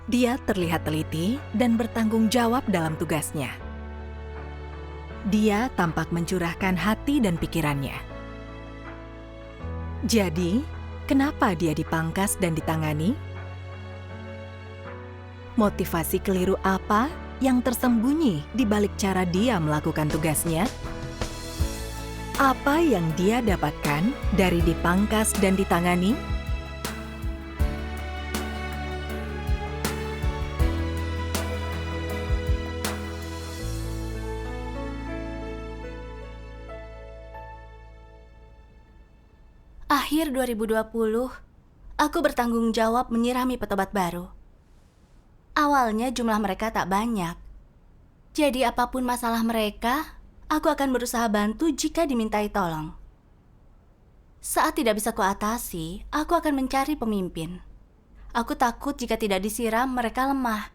Dia terlihat teliti dan bertanggung jawab dalam tugasnya. Dia tampak mencurahkan hati dan pikirannya. Jadi, kenapa dia dipangkas dan ditangani? Motivasi keliru apa yang tersembunyi di balik cara dia melakukan tugasnya? Apa yang dia dapatkan dari dipangkas dan ditangani? Akhir 2020, aku bertanggung jawab menyirami petobat baru. Awalnya jumlah mereka tak banyak. Jadi apapun masalah mereka, aku akan berusaha bantu jika dimintai tolong. Saat tidak bisa kuatasi, aku akan mencari pemimpin. Aku takut jika tidak disiram, mereka lemah.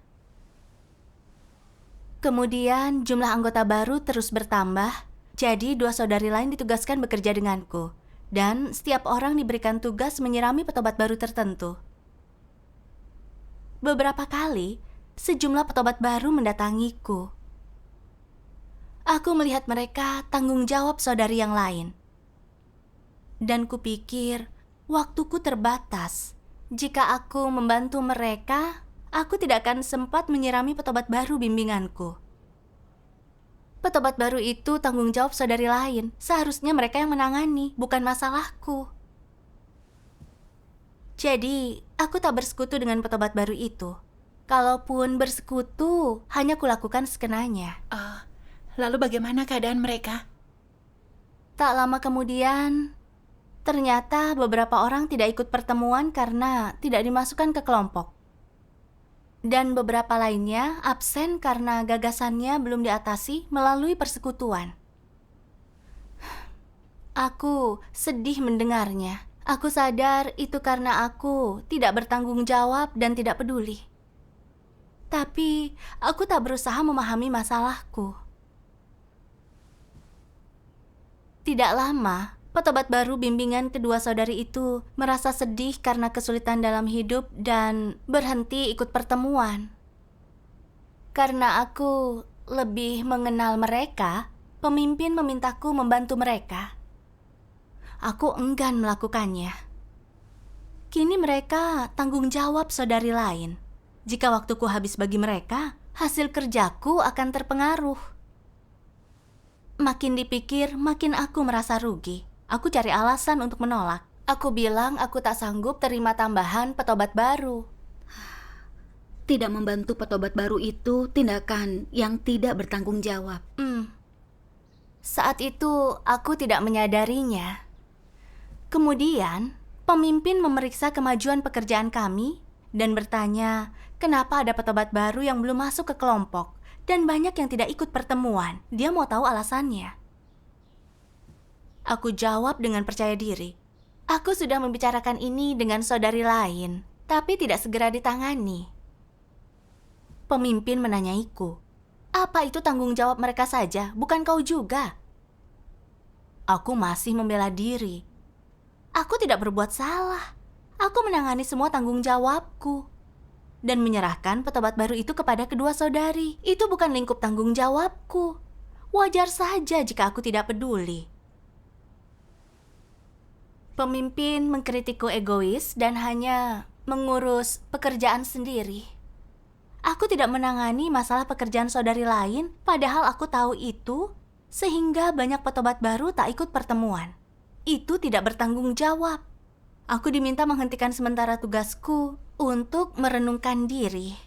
Kemudian jumlah anggota baru terus bertambah, jadi 2 saudari lain ditugaskan bekerja denganku. Dan setiap orang diberikan tugas menyirami petobat baru tertentu. Beberapa kali, sejumlah petobat baru mendatangiku. Aku melihat mereka tanggung jawab saudari yang lain. Dan kupikir, waktuku terbatas. Jika aku membantu mereka, aku tidak akan sempat menyirami petobat baru bimbinganku. Petobat baru itu tanggung jawab saudari lain. Seharusnya mereka yang menangani, bukan masalahku. Jadi, aku tak bersekutu dengan petobat baru itu. Kalaupun bersekutu, hanya kulakukan sekenanya. Lalu bagaimana keadaan mereka? Tak lama kemudian, ternyata beberapa orang tidak ikut pertemuan karena tidak dimasukkan ke kelompok. Dan beberapa lainnya absen karena gagasannya belum diatasi melalui persekutuan. Aku sedih mendengarnya. Aku sadar itu karena aku tidak bertanggung jawab dan tidak peduli. Tapi aku tak berusaha memahami masalahku. Tidak lama, petobat baru bimbingan kedua saudari itu merasa sedih karena kesulitan dalam hidup dan berhenti ikut pertemuan. Karena aku lebih mengenal mereka, pemimpin memintaku membantu mereka. Aku enggan melakukannya. Kini mereka tanggung jawab saudari lain. Jika waktuku habis bagi mereka, hasil kerjaku akan terpengaruh. Makin dipikir, makin aku merasa rugi. Aku cari alasan untuk menolak. Aku bilang aku tak sanggup terima tambahan petobat baru. Tidak membantu petobat baru itu tindakan yang tidak bertanggung jawab. Saat itu aku tidak menyadarinya. Kemudian, pemimpin memeriksa kemajuan pekerjaan kami dan bertanya kenapa ada petobat baru yang belum masuk ke kelompok dan banyak yang tidak ikut pertemuan. Dia mau tahu alasannya. Aku jawab dengan percaya diri. Aku sudah membicarakan ini dengan saudari lain, tapi tidak segera ditangani. Pemimpin menanyaiku, apa itu tanggung jawab mereka saja, bukan kau juga? Aku masih membela diri. Aku tidak berbuat salah. Aku menangani semua tanggung jawabku. Dan menyerahkan petobat baru itu kepada kedua saudari. Itu bukan lingkup tanggung jawabku. Wajar saja jika aku tidak peduli. Pemimpin mengkritikku egois dan hanya mengurus pekerjaan sendiri. Aku tidak menangani masalah pekerjaan saudari lain, padahal aku tahu itu, sehingga banyak petobat baru tak ikut pertemuan. Itu tidak bertanggung jawab. Aku diminta menghentikan sementara tugasku untuk merenungkan diri.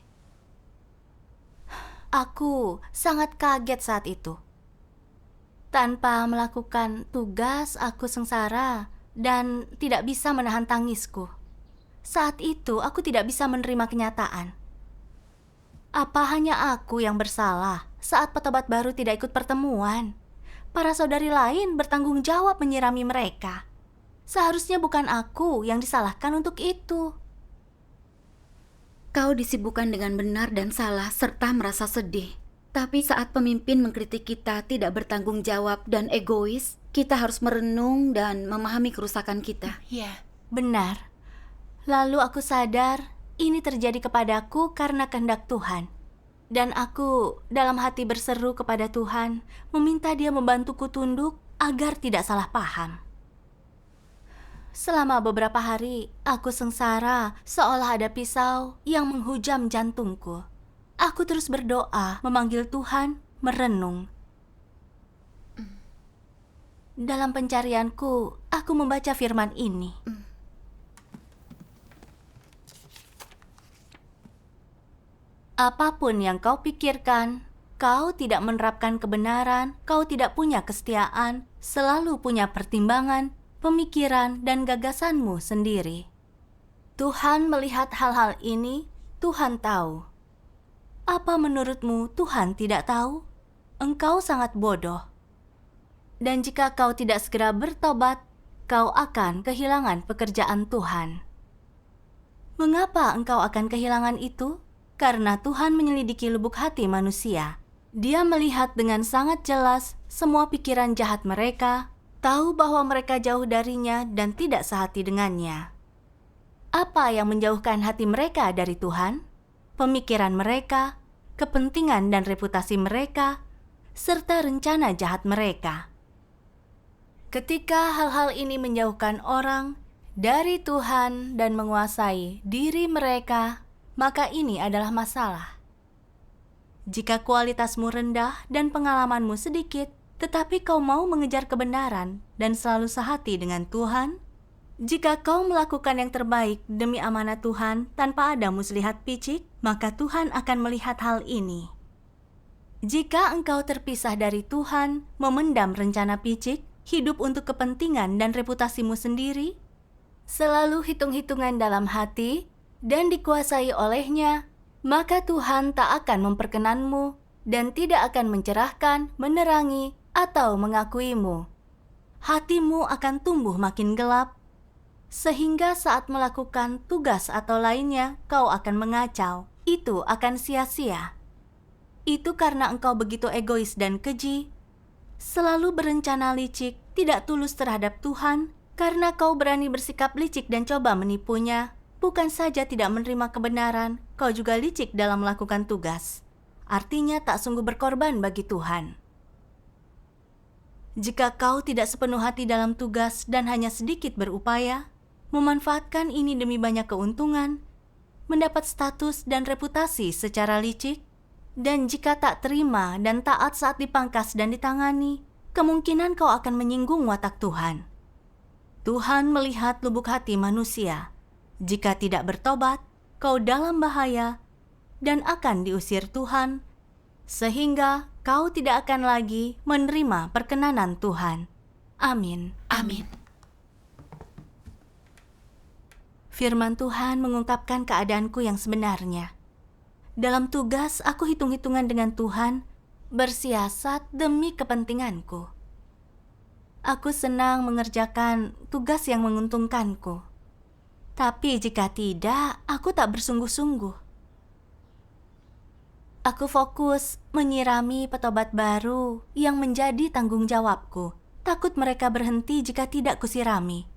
Aku sangat kaget saat itu. Tanpa melakukan tugas, aku sengsara dan tidak bisa menahan tangisku. Saat itu, aku tidak bisa menerima kenyataan. Apa hanya aku yang bersalah saat petobat baru tidak ikut pertemuan? Para saudari lain bertanggung jawab menyirami mereka. Seharusnya bukan aku yang disalahkan untuk itu. Kau disibukkan dengan benar dan salah serta merasa sedih. Tapi saat pemimpin mengkritik kita tidak bertanggung jawab dan egois, kita harus merenung dan memahami kerusakan kita. Ya. Benar. Lalu aku sadar ini terjadi kepadaku karena kehendak Tuhan. Dan aku dalam hati berseru kepada Tuhan, meminta Dia membantuku tunduk agar tidak salah paham. Selama beberapa hari, aku sengsara seolah ada pisau yang menghujam jantungku. Aku terus berdoa, memanggil Tuhan, merenung. Dalam pencarianku, aku membaca firman ini. Apapun yang kau pikirkan, kau tidak menerapkan kebenaran, kau tidak punya kesetiaan, selalu punya pertimbangan, pemikiran, dan gagasanmu sendiri. Tuhan melihat hal-hal ini, Tuhan tahu. Apa menurutmu Tuhan tidak tahu? Engkau sangat bodoh. Dan jika kau tidak segera bertobat, kau akan kehilangan pekerjaan Tuhan. Mengapa engkau akan kehilangan itu? Karena Tuhan menyelidiki lubuk hati manusia. Dia melihat dengan sangat jelas semua pikiran jahat mereka, tahu bahwa mereka jauh darinya dan tidak sehati dengannya. Apa yang menjauhkan hati mereka dari Tuhan? Pemikiran mereka, kepentingan dan reputasi mereka, serta rencana jahat mereka. Ketika hal-hal ini menjauhkan orang dari Tuhan dan menguasai diri mereka, maka ini adalah masalah. Jika kualitasmu rendah dan pengalamanmu sedikit, tetapi kau mau mengejar kebenaran dan selalu sehati dengan Tuhan, jika kau melakukan yang terbaik demi amanat Tuhan tanpa ada muslihat picik, maka Tuhan akan melihat hal ini. Jika engkau terpisah dari Tuhan, memendam rencana picik, hidup untuk kepentingan dan reputasimu sendiri, selalu hitung-hitungan dalam hati, dan dikuasai olehnya, maka Tuhan tak akan memperkenanmu dan tidak akan mencerahkan, menerangi, atau mengakuimu. Hatimu akan tumbuh makin gelap, sehingga saat melakukan tugas atau lainnya, kau akan mengacau. Itu akan sia-sia. Itu karena engkau begitu egois dan keji, selalu berencana licik, tidak tulus terhadap Tuhan, karena kau berani bersikap licik dan coba menipunya. Bukan saja tidak menerima kebenaran, kau juga licik dalam melakukan tugas. Artinya tak sungguh berkorban bagi Tuhan. Jika kau tidak sepenuh hati dalam tugas dan hanya sedikit berupaya, memanfaatkan ini demi banyak keuntungan, mendapat status dan reputasi secara licik, dan jika tak terima dan taat saat dipangkas dan ditangani, kemungkinan kau akan menyinggung watak Tuhan. Tuhan melihat lubuk hati manusia. Jika tidak bertobat, kau dalam bahaya dan akan diusir Tuhan, sehingga kau tidak akan lagi menerima perkenanan Tuhan. Amin. Amin. Firman Tuhan mengungkapkan keadaanku yang sebenarnya. Dalam tugas, aku hitung-hitungan dengan Tuhan, bersiasat demi kepentinganku. Aku senang mengerjakan tugas yang menguntungkanku. Tapi jika tidak, aku tak bersungguh-sungguh. Aku fokus menyirami petobat baru yang menjadi tanggung jawabku. Takut mereka berhenti jika tidak kusirami.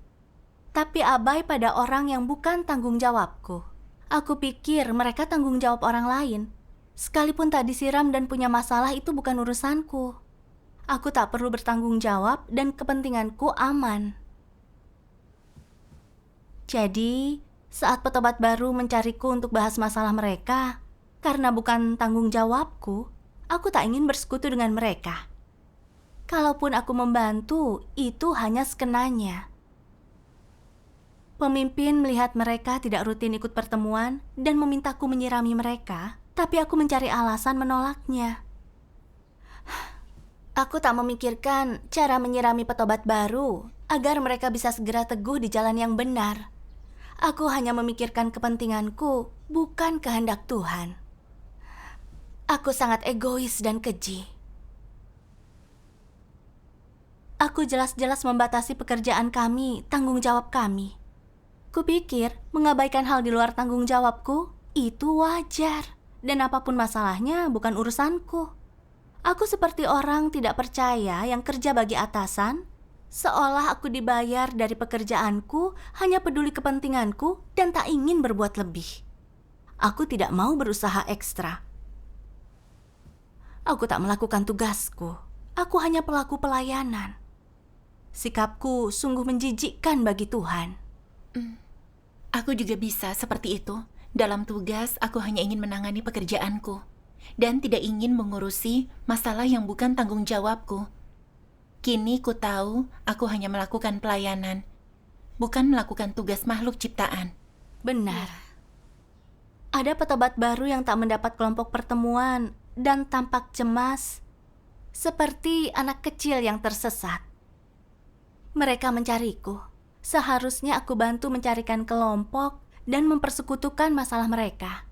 Tapi abai pada orang yang bukan tanggung jawabku. Aku pikir mereka tanggung jawab orang lain. Sekalipun tak disiram dan punya masalah, itu bukan urusanku. Aku tak perlu bertanggung jawab dan kepentinganku aman. Jadi, saat petobat baru mencariku untuk bahas masalah mereka, karena bukan tanggung jawabku, aku tak ingin bersekutu dengan mereka. Kalaupun aku membantu, itu hanya sekenanya. Pemimpin melihat mereka tidak rutin ikut pertemuan dan memintaku menyirami mereka, tapi aku mencari alasan menolaknya. Aku tak memikirkan cara menyirami petobat baru agar mereka bisa segera teguh di jalan yang benar. Aku hanya memikirkan kepentinganku, bukan kehendak Tuhan. Aku sangat egois dan keji. Aku jelas-jelas membatasi pekerjaan kami, tanggung jawab kami. Kupikir mengabaikan hal di luar tanggung jawabku itu wajar, dan apapun masalahnya bukan urusanku. Aku seperti orang tidak percaya yang kerja bagi atasan, seolah aku dibayar dari pekerjaanku, hanya peduli kepentinganku dan tak ingin berbuat lebih. Aku tidak mau berusaha ekstra. Aku tak melakukan tugasku. Aku hanya pelaku pelayanan. Sikapku sungguh menjijikkan bagi Tuhan. Aku juga bisa seperti itu. Dalam tugas, aku hanya ingin menangani pekerjaanku dan tidak ingin mengurusi masalah yang bukan tanggung jawabku. Kini ku tahu aku hanya melakukan pelayanan, bukan melakukan tugas makhluk ciptaan. Benar. Ada petobat baru yang tak mendapat kelompok pertemuan dan tampak cemas, seperti anak kecil yang tersesat. Mereka mencariku. Seharusnya aku bantu mencarikan kelompok dan mempersekutukan masalah mereka.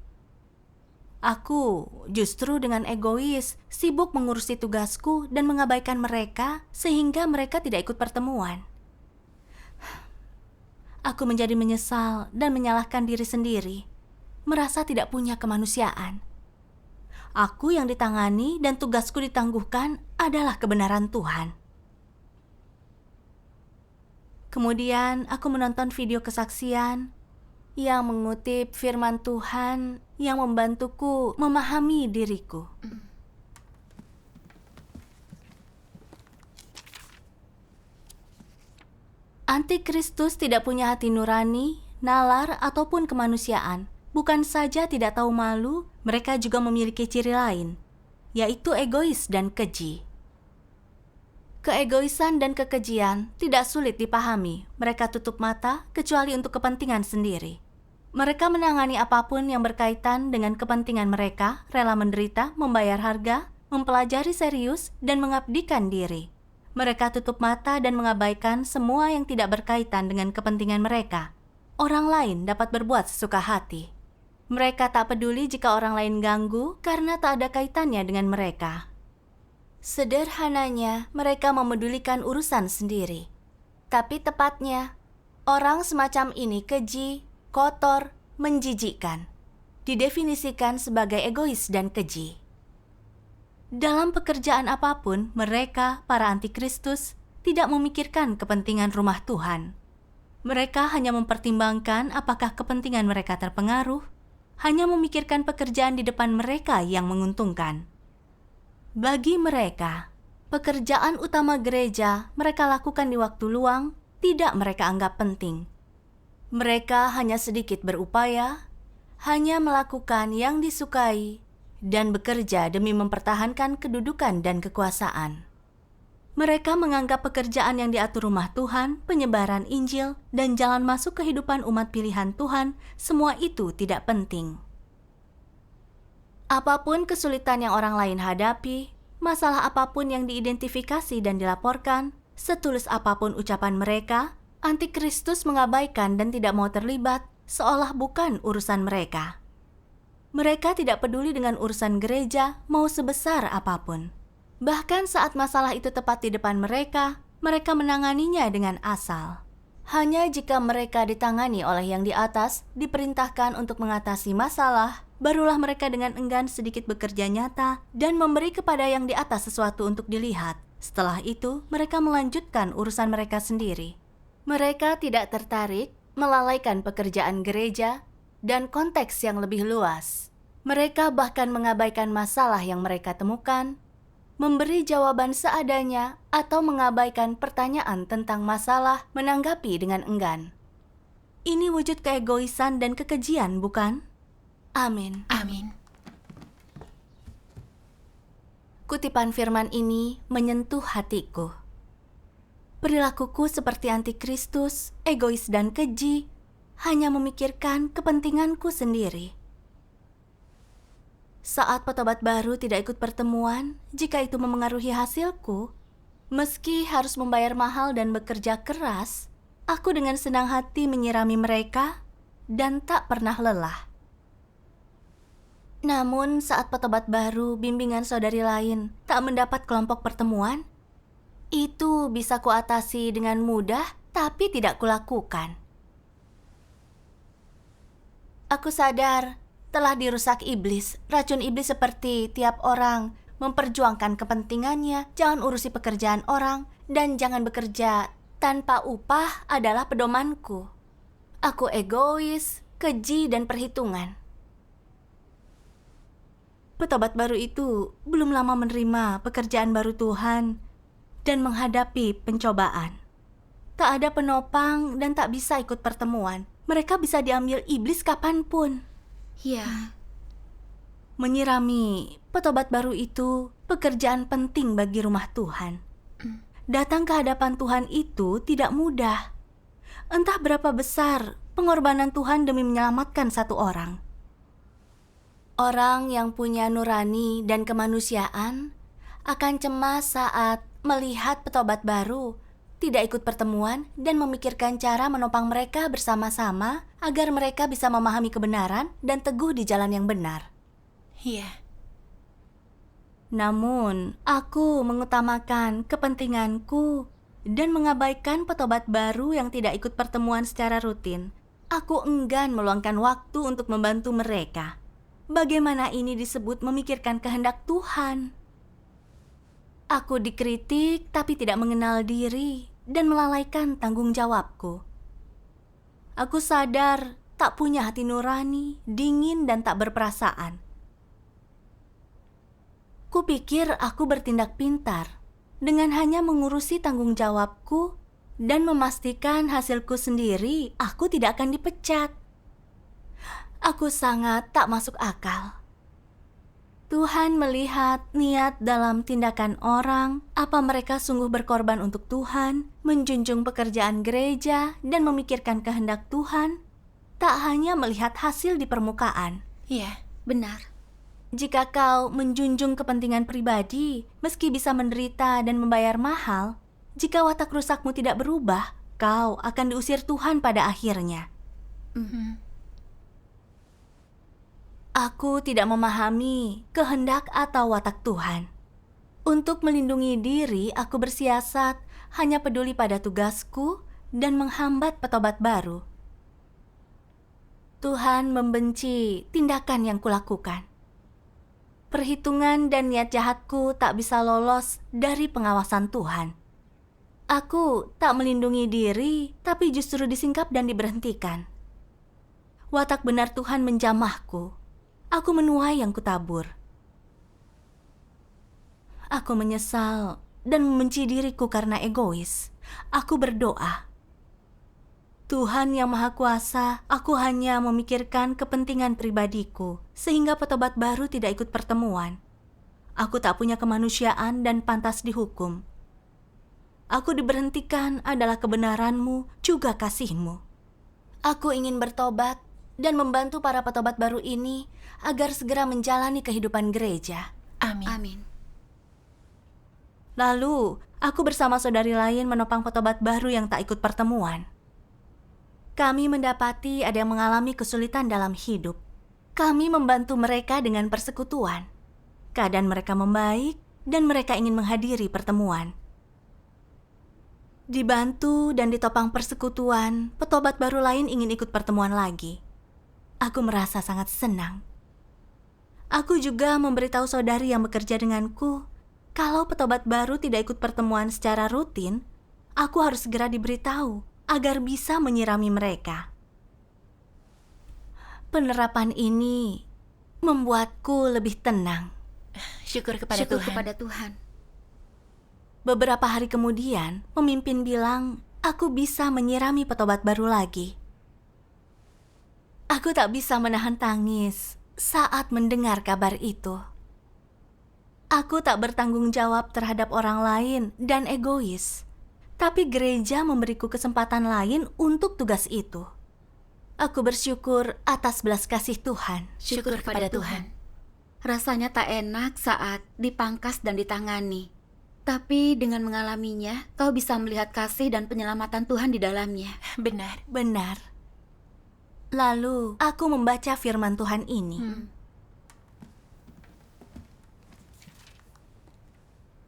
Aku justru dengan egois sibuk mengurusi tugasku dan mengabaikan mereka sehingga mereka tidak ikut pertemuan. Aku menjadi menyesal dan menyalahkan diri sendiri, merasa tidak punya kemanusiaan. Aku yang ditangani dan tugasku ditangguhkan adalah kebenaran Tuhan. Kemudian aku menonton video kesaksian yang mengutip firman Tuhan yang membantuku memahami diriku. Antikristus tidak punya hati nurani, nalar, ataupun kemanusiaan. Bukan saja tidak tahu malu, mereka juga memiliki ciri lain, yaitu egois dan keji. Keegoisan dan kekejian tidak sulit dipahami. Mereka tutup mata kecuali untuk kepentingan sendiri. Mereka menangani apapun yang berkaitan dengan kepentingan mereka, rela menderita, membayar harga, mempelajari serius, dan mengabdikan diri. Mereka tutup mata dan mengabaikan semua yang tidak berkaitan dengan kepentingan mereka. Orang lain dapat berbuat sesuka hati. Mereka tak peduli jika orang lain ganggu karena tak ada kaitannya dengan mereka. Sederhananya, mereka memedulikan urusan sendiri. Tapi tepatnya, orang semacam ini keji, kotor, menjijikkan. Didefinisikan sebagai egois dan keji. Dalam pekerjaan apapun, mereka, para antikristus, tidak memikirkan kepentingan rumah Tuhan. Mereka hanya mempertimbangkan apakah kepentingan mereka terpengaruh, hanya memikirkan pekerjaan di depan mereka yang menguntungkan. Bagi mereka, pekerjaan utama gereja mereka lakukan di waktu luang tidak mereka anggap penting. Mereka hanya sedikit berupaya, hanya melakukan yang disukai, dan bekerja demi mempertahankan kedudukan dan kekuasaan. Mereka menganggap pekerjaan yang diatur rumah Tuhan, penyebaran Injil, dan jalan masuk kehidupan umat pilihan Tuhan, semua itu tidak penting. Apapun kesulitan yang orang lain hadapi, masalah apapun yang diidentifikasi dan dilaporkan, setulus apapun ucapan mereka, antikristus mengabaikan dan tidak mau terlibat, seolah bukan urusan mereka. Mereka tidak peduli dengan urusan gereja, mau sebesar apapun. Bahkan saat masalah itu tepat di depan mereka, mereka menanganinya dengan asal. Hanya jika mereka ditangani oleh yang di atas, diperintahkan untuk mengatasi masalah, barulah mereka dengan enggan sedikit bekerja nyata dan memberi kepada yang di atas sesuatu untuk dilihat. Setelah itu, mereka melanjutkan urusan mereka sendiri. Mereka tidak tertarik, melalaikan pekerjaan gereja, dan konteks yang lebih luas. Mereka bahkan mengabaikan masalah yang mereka temukan, memberi jawaban seadanya, atau mengabaikan pertanyaan tentang masalah menanggapi dengan enggan. Ini wujud keegoisan dan kekejian, bukan? Amin. Amin. Kutipan firman ini menyentuh hatiku. Perilakuku seperti antikristus, egois dan keji, hanya memikirkan kepentinganku sendiri. Saat petobat baru tidak ikut pertemuan, jika itu memengaruhi hasilku, meski harus membayar mahal dan bekerja keras, aku dengan senang hati menyirami mereka dan tak pernah lelah. Namun saat petobat baru, bimbingan saudari lain tak mendapat kelompok pertemuan, itu bisa kuatasi dengan mudah, tapi tidak kulakukan. Aku sadar telah dirusak iblis. Racun iblis seperti tiap orang memperjuangkan kepentingannya, jangan urusi pekerjaan orang, dan jangan bekerja tanpa upah adalah pedomanku. Aku egois, keji, dan perhitungan. Petobat baru itu belum lama menerima pekerjaan baru Tuhan dan menghadapi pencobaan. Tak ada penopang dan tak bisa ikut pertemuan. Mereka bisa diambil iblis kapanpun. Ya, Menyirami petobat baru itu pekerjaan penting bagi rumah Tuhan. Datang ke hadapan Tuhan itu tidak mudah. Entah berapa besar pengorbanan Tuhan demi menyelamatkan satu orang. Orang yang punya nurani dan kemanusiaan akan cemas saat melihat petobat baru tidak ikut pertemuan dan memikirkan cara menopang mereka bersama-sama agar mereka bisa memahami kebenaran dan teguh di jalan yang benar. Iya, Namun, aku mengutamakan kepentinganku dan mengabaikan petobat baru yang tidak ikut pertemuan secara rutin. Aku enggan meluangkan waktu untuk membantu mereka. Bagaimana ini disebut memikirkan kehendak Tuhan? Aku dikritik tapi tidak mengenal diri dan melalaikan tanggung jawabku. Aku sadar tak punya hati nurani, dingin dan tak berperasaan. Kupikir aku bertindak pintar dengan hanya mengurusi tanggung jawabku dan memastikan hasilku sendiri. Aku tidak akan dipecat. Aku sangat tak masuk akal. Tuhan melihat niat dalam tindakan orang, apa mereka sungguh berkorban untuk Tuhan, menjunjung pekerjaan gereja, dan memikirkan kehendak Tuhan, tak hanya melihat hasil di permukaan. iya. benar. Jika kau menjunjung kepentingan pribadi, meski bisa menderita dan membayar mahal, jika watak rusakmu tidak berubah, kau akan diusir Tuhan pada akhirnya. Aku tidak memahami kehendak atau watak Tuhan. Untuk melindungi diri, aku bersiasat hanya peduli pada tugasku dan menghambat petobat baru. Tuhan membenci tindakan yang kulakukan. Perhitungan dan niat jahatku tak bisa lolos dari pengawasan Tuhan. Aku tak melindungi diri, tapi justru disingkap dan diberhentikan. Watak benar Tuhan menjamahku. Aku menuai yang kutabur. Aku menyesal dan membenci diriku karena egois. Aku berdoa, Tuhan yang Maha Kuasa, aku hanya memikirkan kepentingan pribadiku, sehingga petobat baru tidak ikut pertemuan. Aku tak punya kemanusiaan dan pantas dihukum. Aku diberhentikan adalah kebenaran-Mu, juga kasih-Mu. Aku ingin bertobat dan membantu para petobat baru ini agar segera menjalani kehidupan gereja. Amin. Amin. Lalu, aku bersama saudari lain menopang petobat baru yang tak ikut pertemuan. Kami mendapati ada yang mengalami kesulitan dalam hidup. Kami membantu mereka dengan persekutuan. Keadaan mereka membaik dan mereka ingin menghadiri pertemuan. Dibantu dan ditopang persekutuan, petobat baru lain ingin ikut pertemuan lagi. Aku merasa sangat senang. Aku juga memberitahu saudari yang bekerja denganku, kalau petobat baru tidak ikut pertemuan secara rutin, aku harus segera diberitahu agar bisa menyirami mereka. Penerapan ini membuatku lebih tenang. Syukur kepada Syukur Tuhan. kepada Tuhan. Beberapa hari kemudian, pemimpin bilang aku bisa menyirami petobat baru lagi. Aku tak bisa menahan tangis saat mendengar kabar itu. Aku tak bertanggung jawab terhadap orang lain dan egois, tapi gereja memberiku kesempatan lain untuk tugas itu. Aku bersyukur atas belas kasih Tuhan. Syukur kepada Tuhan. Rasanya tak enak saat dipangkas dan ditangani. Tapi dengan mengalaminya, kau bisa melihat kasih dan penyelamatan Tuhan di dalamnya. Benar. Benar. Lalu, aku membaca firman Tuhan ini.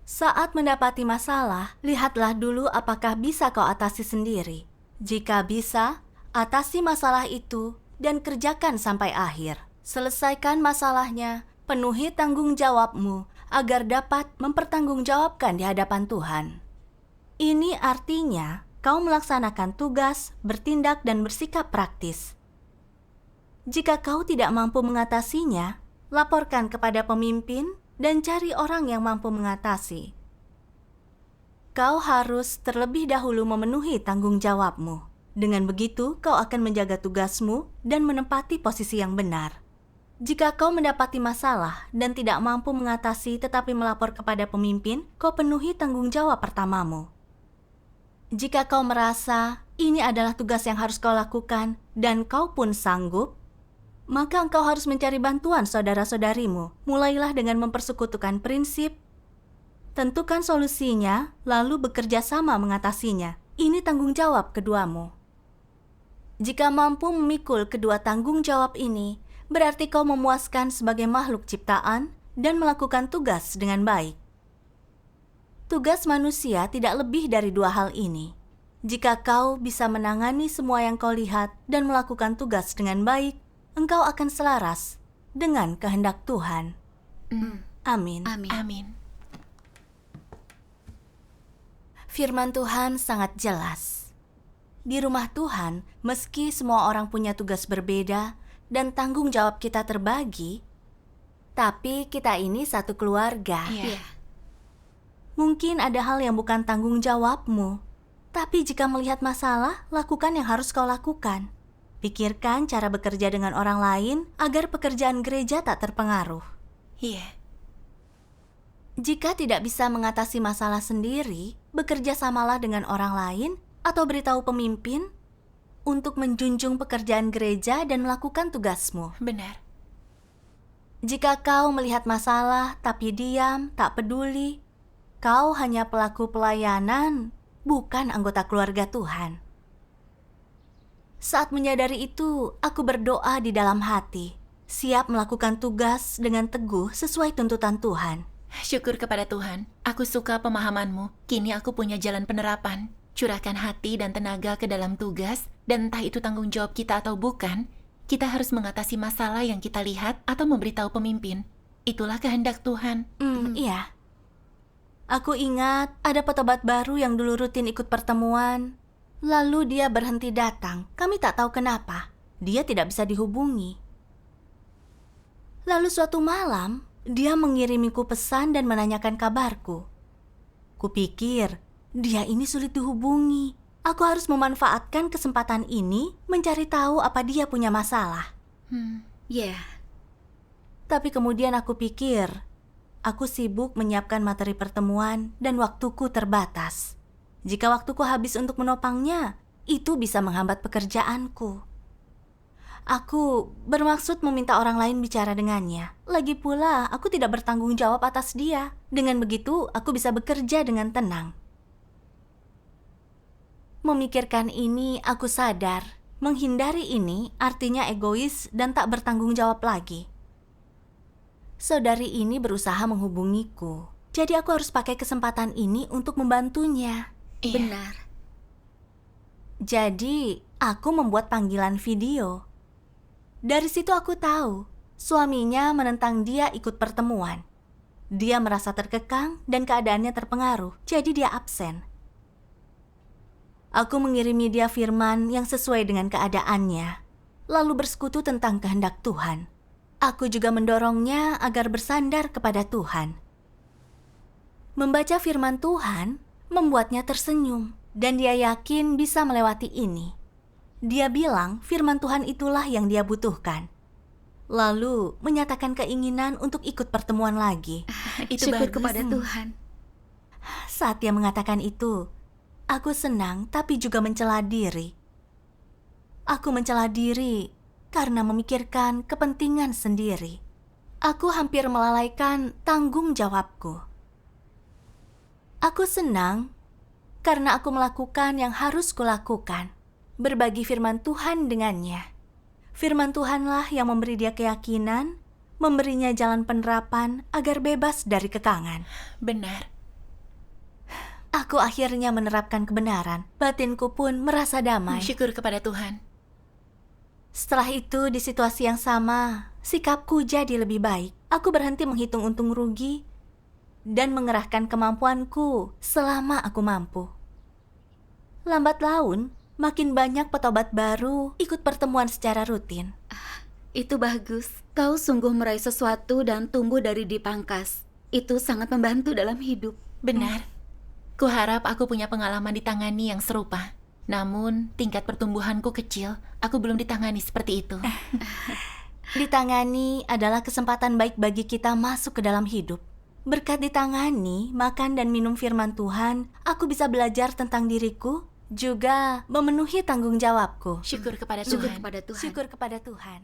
Saat mendapati masalah, lihatlah dulu apakah bisa kau atasi sendiri. Jika bisa, atasi masalah itu dan kerjakan sampai akhir. Selesaikan masalahnya, penuhi tanggung jawabmu agar dapat mempertanggungjawabkan di hadapan Tuhan. Ini artinya kau melaksanakan tugas, bertindak dan bersikap praktis. Jika kau tidak mampu mengatasinya, laporkan kepada pemimpin, dan cari orang yang mampu mengatasi. Kau harus terlebih dahulu memenuhi tanggung jawabmu. Dengan begitu, kau akan menjaga tugasmu dan menempati posisi yang benar. Jika kau mendapati masalah dan tidak mampu mengatasi tetapi melapor kepada pemimpin, kau penuhi tanggung jawab pertamamu. Jika kau merasa ini adalah tugas yang harus kau lakukan dan kau pun sanggup, maka engkau harus mencari bantuan saudara-saudarimu. Mulailah dengan mempersekutukan prinsip, tentukan solusinya, lalu bekerja sama mengatasinya. Ini tanggung jawab keduamu. Jika mampu memikul kedua tanggung jawab ini, berarti kau memuaskan sebagai makhluk ciptaan dan melakukan tugas dengan baik. Tugas manusia tidak lebih dari dua hal ini. Jika kau bisa menangani semua yang kau lihat dan melakukan tugas dengan baik, engkau akan selaras dengan kehendak Tuhan. Amin. Amin. Amin. Firman Tuhan sangat jelas. Di rumah Tuhan, meski semua orang punya tugas berbeda dan tanggung jawab kita terbagi, tapi kita ini satu keluarga. Iya. Mungkin ada hal yang bukan tanggung jawabmu, tapi jika melihat masalah, lakukan yang harus kau lakukan. Pikirkan cara bekerja dengan orang lain agar pekerjaan gereja tak terpengaruh. Iya. Jika tidak bisa mengatasi masalah sendiri, bekerja samalah dengan orang lain atau beritahu pemimpin untuk menjunjung pekerjaan gereja dan melakukan tugasmu. Benar. Jika kau melihat masalah tapi diam, tak peduli, kau hanya pelaku pelayanan, bukan anggota keluarga Tuhan. Saat menyadari itu, aku berdoa di dalam hati, siap melakukan tugas dengan teguh sesuai tuntutan Tuhan. Syukur kepada Tuhan, aku suka pemahamanmu. Kini aku punya jalan penerapan. Curahkan hati dan tenaga ke dalam tugas, dan entah itu tanggung jawab kita atau bukan, kita harus mengatasi masalah yang kita lihat atau memberitahu pemimpin. Itulah kehendak Tuhan. Iya. Aku ingat ada petobat baru yang dulu rutin ikut pertemuan. Lalu dia berhenti datang. Kami tak tahu kenapa. Dia tidak bisa dihubungi. Lalu suatu malam, dia mengirimiku pesan dan menanyakan kabarku. Kupikir, dia ini sulit dihubungi. Aku harus memanfaatkan kesempatan ini mencari tahu apa dia punya masalah. Ya, Tapi kemudian aku pikir, aku sibuk menyiapkan materi pertemuan dan waktuku terbatas. Jika waktuku habis untuk menopangnya, itu bisa menghambat pekerjaanku. Aku bermaksud meminta orang lain bicara dengannya. Lagi pula, aku tidak bertanggung jawab atas dia. Dengan begitu, aku bisa bekerja dengan tenang. Memikirkan ini, aku sadar. Menghindari ini artinya egois dan tak bertanggung jawab lagi. Saudari ini berusaha menghubungiku. Jadi aku harus pakai kesempatan ini untuk membantunya. Iya. benar. Jadi, aku membuat panggilan video. Dari situ aku tahu, suaminya menentang dia ikut pertemuan. Dia merasa terkekang dan keadaannya terpengaruh, jadi dia absen. Aku mengirimi dia firman yang sesuai dengan keadaannya, lalu bersekutu tentang kehendak Tuhan. Aku juga mendorongnya agar bersandar kepada Tuhan. Membaca firman Tuhan membuatnya tersenyum, dan dia yakin bisa melewati ini. Dia bilang firman Tuhan itulah yang dia butuhkan. Lalu menyatakan keinginan untuk ikut pertemuan lagi. Itu Syukur bagus. kepada Tuhan. Saat dia mengatakan itu, aku senang tapi juga mencela diri. Aku mencela diri karena memikirkan kepentingan sendiri. Aku hampir melalaikan tanggung jawabku. Aku senang karena aku melakukan yang harus kulakukan, berbagi firman Tuhan dengannya. Firman Tuhanlah yang memberi dia keyakinan, memberinya jalan penerapan agar bebas dari kekangan. Benar. Aku akhirnya menerapkan kebenaran, batinku pun merasa damai. Syukur kepada Tuhan. Setelah itu, di situasi yang sama, sikapku jadi lebih baik. Aku berhenti menghitung untung rugi dan mengerahkan kemampuanku selama aku mampu. Lambat laun, makin banyak petobat baru ikut pertemuan secara rutin. Itu bagus. Kau sungguh meraih sesuatu dan tumbuh dari dipangkas. Itu sangat membantu dalam hidup. Benar. Kuharap aku punya pengalaman ditangani yang serupa. Namun, tingkat pertumbuhanku kecil. Aku belum ditangani seperti itu. Ditangani adalah kesempatan baik bagi kita masuk ke dalam hidup. Berkat ditangani, makan dan minum firman Tuhan, aku bisa belajar tentang diriku, juga memenuhi tanggung jawabku. Syukur kepada Syukur Tuhan. kepada Tuhan. Syukur kepada Tuhan.